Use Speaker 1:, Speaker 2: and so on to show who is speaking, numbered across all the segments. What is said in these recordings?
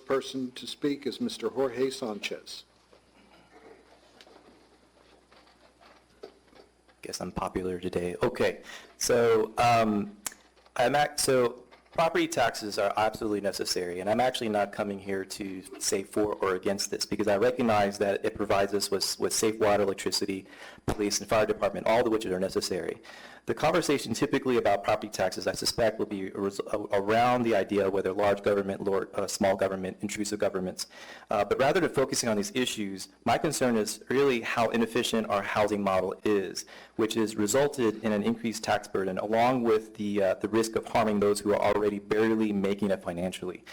Speaker 1: person to speak is Mr. Jorge Sanchez.
Speaker 2: Guess I'm popular today. Okay, so property taxes are absolutely necessary, and I'm actually not coming here to say for or against this, because I recognize that it provides us with safe water, electricity, police, and fire department, all of which are necessary. The conversation typically about property taxes, I suspect, will be around the idea of whether large government, small government, intrusive governments. But rather than focusing on these issues, my concern is really how inefficient our housing model is, which has resulted in an increased tax burden, along with the risk of harming those who are already barely making it financially.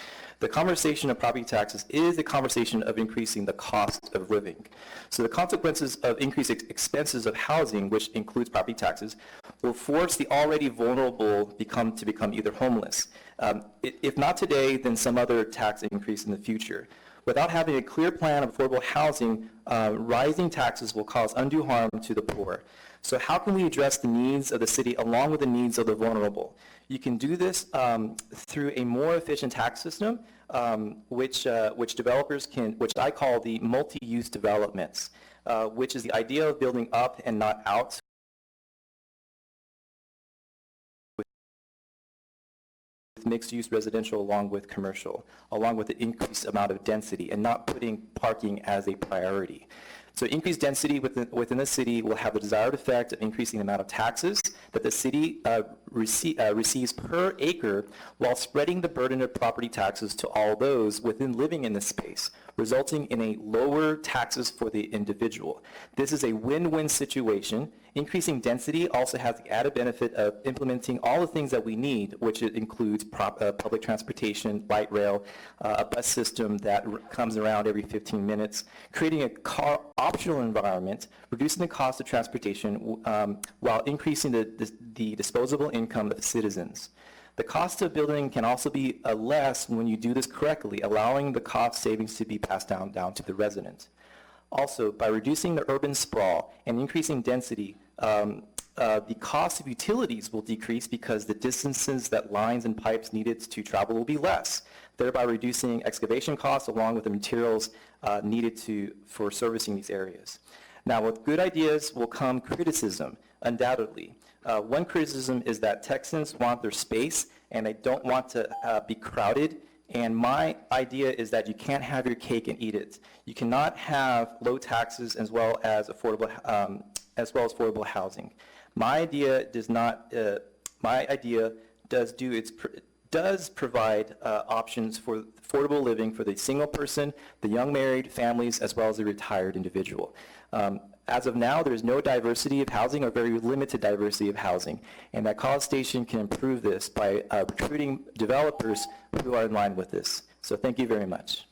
Speaker 2: The conversation of property taxes is the conversation of increasing the cost of living. So the consequences of increased expenses of housing, which includes property taxes, will force the already vulnerable to become either homeless. If not today, then some other tax increase in the future. Without having a clear plan of affordable housing, rising taxes will cause undue harm to the poor. So how can we address the needs of the city along with the needs of the vulnerable? You can do this through a more efficient tax system, which developers can, which I call the multi-use developments, which is the idea of building up and not out. Mixed-use residential along with commercial, along with the increased amount of density, and not putting parking as a priority. So increased density within the city will have the desired effect of increasing the amount of taxes that the city receives per acre, while spreading the burden of property taxes to all those within living in this space, resulting in a lower taxes for the individual. This is a win-win situation. Increasing density also has the added benefit of implementing all the things that we need, which includes public transportation, light rail, a bus system that comes around every 15 minutes, creating a car optional environment, reducing the cost of transportation while increasing the disposable income of citizens. The cost of building can also be less when you do this correctly, allowing the cost savings to be passed down to the resident. Also, by reducing the urban sprawl and increasing density, the cost of utilities will decrease because the distances that lines and pipes needed to travel will be less, thereby reducing excavation costs along with the materials needed for servicing these areas. Now, with good ideas will come criticism, undoubtedly. One criticism is that Texans want their space and they don't want to be crowded. And my idea is that you can't have your cake and eat it. You cannot have low taxes as well as affordable housing. My idea does not. My idea does provide options for affordable living for the single person, the young married families, as well as the retired individual. As of now, there is no diversity of housing or very limited diversity of housing, and that College Station can improve this by recruiting developers who are in line with this. So thank you very much.